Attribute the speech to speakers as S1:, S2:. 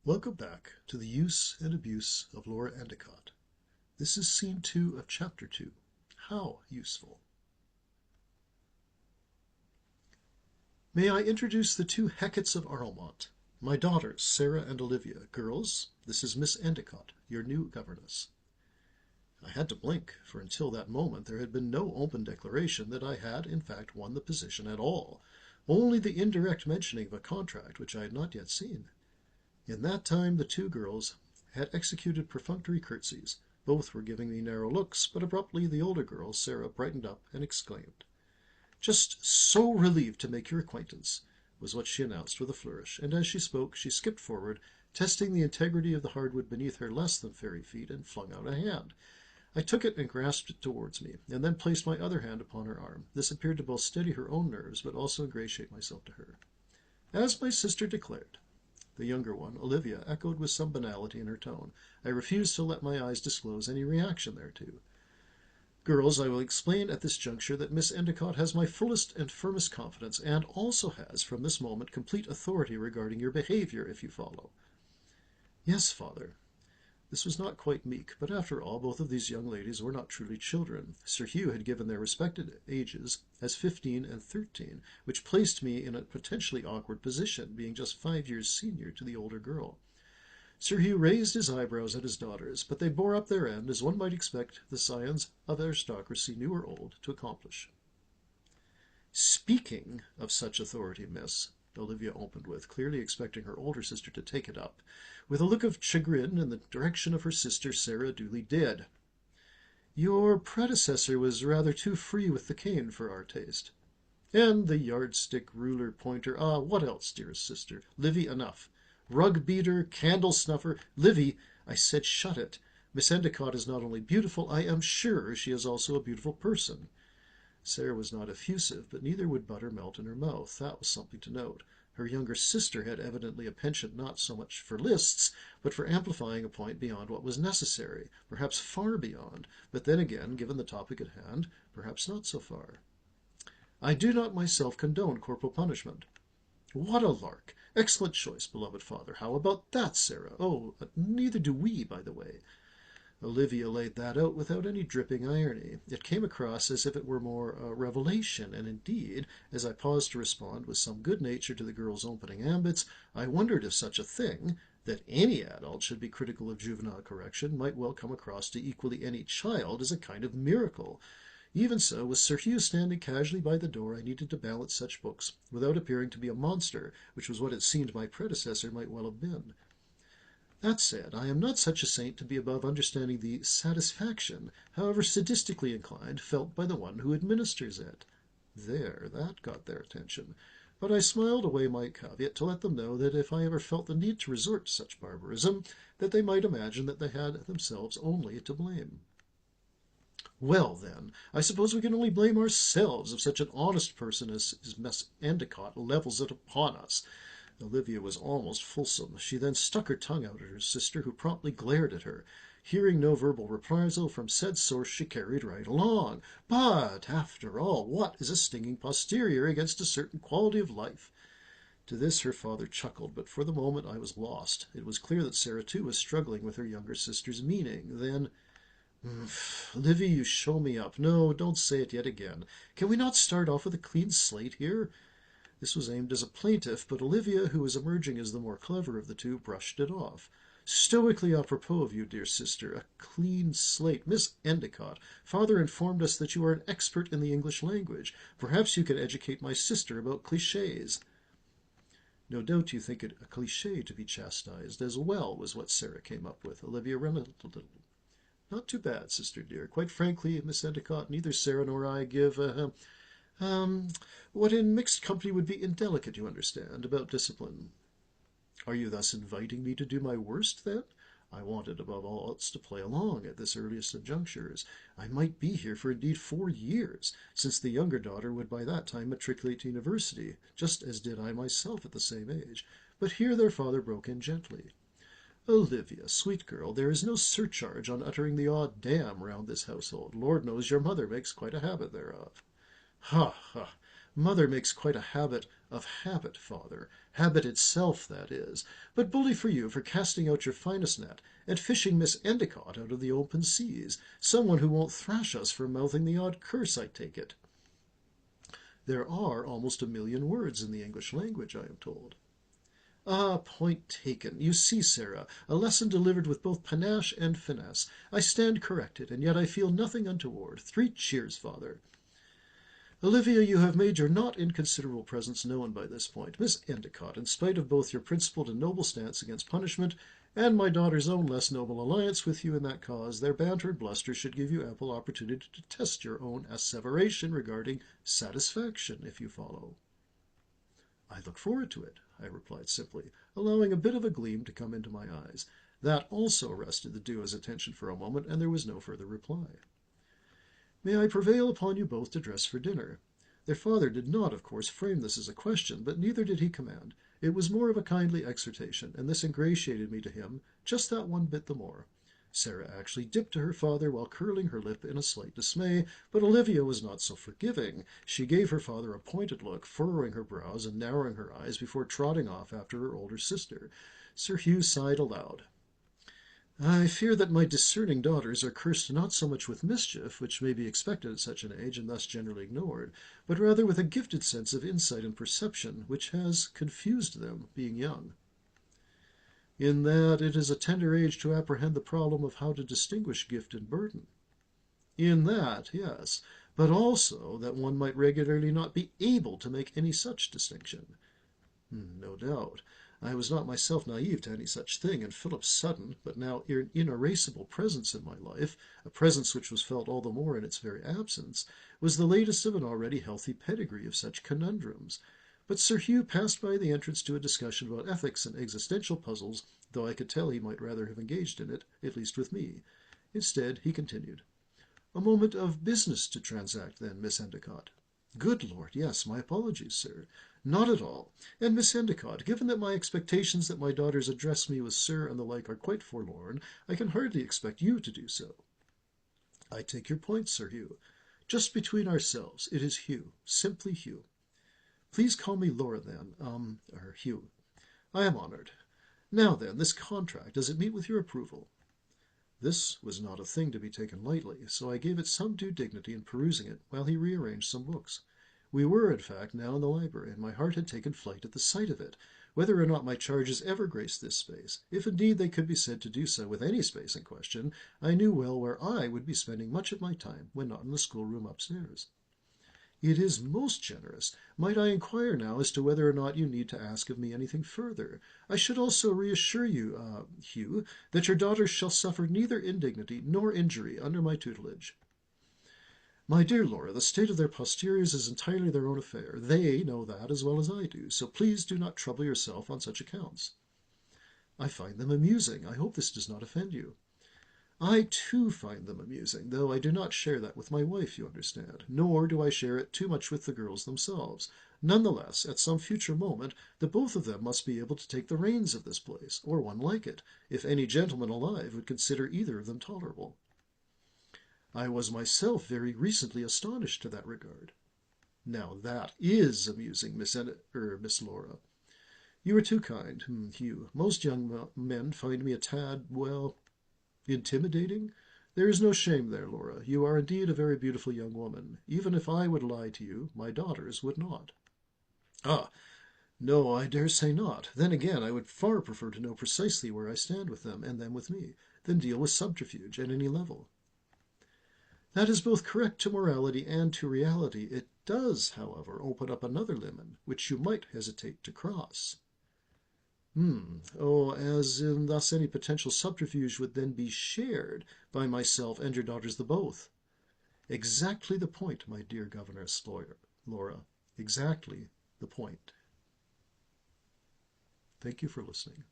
S1: Welcome back to the use and abuse of Laura Endicott. This is scene 2 of chapter 2. How useful. May I introduce the two Hecketts of Arlemont, my daughters, Sarah and Olivia. Girls, this is Miss Endicott, your new governess. I had to blink, for until that moment there had been no open declaration that I had, in fact, won the position at all, only the indirect mentioning of a contract which I had not yet seen. In that time the two girls had executed perfunctory curtsies. Both were giving me narrow looks, but abruptly the older girl, Sarah, brightened up and exclaimed. "Just so relieved to make your acquaintance," was what she announced with a flourish, and as she spoke she skipped forward, testing the integrity of the hardwood beneath her less than fairy feet, and flung out a hand. I took it and grasped it towards me, and then placed my other hand upon her arm. This appeared to both steady her own nerves, but also ingratiate myself to her. As my sister declared. The younger one, Olivia, echoed with some banality in her tone. I refused to let my eyes disclose any reaction thereto. Girls, I will explain at this juncture that Miss Endicott has my fullest and firmest confidence, and also has, from this moment, complete authority regarding your behavior, if you follow. Yes, father. This was not quite meek, but after all, both of these young ladies were not truly children. Sir Hugh had given their respective ages as 15 and 13, which placed me in a potentially awkward position, being just 5 years senior to the older girl. Sir Hugh raised his eyebrows at his daughters, but they bore up their end, as one might expect the scions of aristocracy, new or old, to accomplish. "Speaking of such authority, miss," Olivia opened with, clearly expecting her older sister to take it up, with a look of chagrin in the direction of her sister. Sarah duly did. "Your predecessor was rather too free with the cane for our taste." "And the yardstick, ruler, pointer. Ah, what else, dearest sister? Livy, enough. Rug beater, candle snuffer. Livy, I said shut it. Miss Endicott is not only beautiful, I am sure she is also a beautiful person." Sarah was not effusive, but neither would butter melt in her mouth. That was something to note. Her younger sister had evidently a penchant not so much for lists, but for amplifying a point beyond what was necessary, perhaps far beyond, but then again, given the topic at hand, perhaps not so far. "I do not myself condone corporal punishment." "What a lark! Excellent choice, beloved father. How about that, Sarah? Oh, neither do we, by the way." Olivia laid that out without any dripping irony. It came across as if it were more a revelation, and indeed, as I paused to respond with some good nature to the girl's opening ambits, I wondered if such a thing, that any adult should be critical of juvenile correction, might well come across to equally any child as a kind of miracle. Even so, with Sir Hugh standing casually by the door, I needed to balance such books, without appearing to be a monster, which was what it seemed my predecessor might well have been. That said, I am not such a saint to be above understanding the satisfaction, however sadistically inclined, felt by the one who administers it. There, that got their attention. But I smiled away my caveat to let them know that if I ever felt the need to resort to such barbarism, that they might imagine that they had themselves only to blame. "Well, then, I suppose we can only blame ourselves if such an honest person as Miss Endicott levels it upon us." Olivia was almost fulsome. She then stuck her tongue out at her sister, who promptly glared at her. Hearing no verbal reprisal from said source, she carried right along. "But, after all, what is a stinging posterior against a certain quality of life?" To this her father chuckled, but for the moment I was lost. It was clear that Sarah, too, was struggling with her younger sister's meaning. Then, "Livy, you show me up. No, don't say it yet again. Can we not start off with a clean slate here?" This was aimed as a plaintiff, but Olivia, who was emerging as the more clever of the two, brushed it off. "Stoically apropos of you, dear sister, a clean slate. Miss Endicott, father informed us that you are an expert in the English language. Perhaps you could educate my sister about clichés." "No doubt you think it a cliché to be chastised as well," was what Sarah came up with. Olivia relented a little. "Not too bad, sister dear. Quite frankly, Miss Endicott, neither Sarah nor I give what in mixed company would be indelicate, you understand, about discipline." "Are you thus inviting me to do my worst, then?" I wanted, above all else, to play along at this earliest of junctures. I might be here for indeed 4 years, since the younger daughter would by that time matriculate to university, just as did I myself at the same age. But here their father broke in gently. "Olivia, sweet girl, there is no surcharge on uttering the odd damn round this household. Lord knows your mother makes quite a habit thereof." "Ha, ha! Mother makes quite a habit, father. Habit itself, that is. But bully for you for casting out your finest net, and fishing Miss Endicott out of the open seas. Someone who won't thrash us for mouthing the odd curse, I take it. There are almost 1,000,000 words in the English language, I am told. Ah, point taken. You see, Sarah, a lesson delivered with both panache and finesse. I stand corrected, and yet I feel nothing untoward. 3 cheers, father. Olivia, you have made your not inconsiderable presence known by this point. Miss Endicott, in spite of both your principled and noble stance against punishment, and my daughter's own less noble alliance with you in that cause, their banter and bluster should give you ample opportunity to test your own asseveration regarding satisfaction, if you follow. I look forward to it, I replied simply, allowing a bit of a gleam to come into my eyes. That also arrested the duo's attention for a moment, and there was no further reply. May I prevail upon you both to dress for dinner? Their father did not, of course, frame this as a question, but neither did he command. It was more of a kindly exhortation, and this ingratiated me to him just that one bit the more. Sarah actually dipped to her father while curling her lip in a slight dismay, but Olivia was not so forgiving. She gave her father a pointed look, furrowing her brows and narrowing her eyes before trotting off after her older sister. Sir Hugh sighed aloud. I fear that my discerning daughters are cursed not so much with mischief, which may be expected at such an age and thus generally ignored, but rather with a gifted sense of insight and perception, which has confused them, being young. In that it is a tender age to apprehend the problem of how to distinguish gift and burden. In that, yes, but also that one might regularly not be able to make any such distinction. No doubt. I was not myself naive to any such thing, and Philip's sudden, but now inerasable presence in my life, a presence which was felt all the more in its very absence, was the latest of an already healthy pedigree of such conundrums. But Sir Hugh passed by the entrance to a discussion about ethics and existential puzzles, though I could tell he might rather have engaged in it, at least with me. Instead, he continued. A moment of business to transact, then, Miss Endicott. Good Lord, yes, my apologies, sir. Not at all. And Miss Endicott, given that my expectations that my daughters address me with sir and the like are quite forlorn, I can hardly expect you to do so. I take your point, Sir Hugh. Just between ourselves, it is Hugh, simply Hugh. Please call me Laura, then, Hugh. I am honored. Now, then, this contract, does it meet with your approval? This was not a thing to be taken lightly, so I gave it some due dignity in perusing it while he rearranged some books. We were, in fact, now in the library, and my heart had taken flight at the sight of it. Whether or not my charges ever graced this space, if indeed they could be said to do so with any space in question, I knew well where I would be spending much of my time when not in the schoolroom upstairs. It is most generous. Might I inquire now as to whether or not you need to ask of me anything further? I should also reassure you, Hugh, that your daughters shall suffer neither indignity nor injury under my tutelage. My dear Laura, the state of their posteriors is entirely their own affair. They know that as well as I do, so please do not trouble yourself on such accounts. I find them amusing. I hope this does not offend you. I, too, find them amusing, though I do not share that with my wife, you understand, nor do I share it too much with the girls themselves. None the less, at some future moment, the both of them must be able to take the reins of this place, or one like it, if any gentleman alive would consider either of them tolerable. I was myself very recently astonished to that regard. Now that is amusing, Miss Laura. You are too kind, Hugh. Most young men find me a tad, well, intimidating? There is no shame there, Laura. You are indeed a very beautiful young woman. Even if I would lie to you, my daughters would not. Ah, no, I dare say not. Then again, I would far prefer to know precisely where I stand with them, and them with me, than deal with subterfuge at any level. That is both correct to morality and to reality. It does, however, open up another limit, which you might hesitate to cross. Oh, as in thus any potential subterfuge would then be shared by myself and your daughters the both. Exactly the point, my dear governess Laura. Exactly the point. Thank you for listening.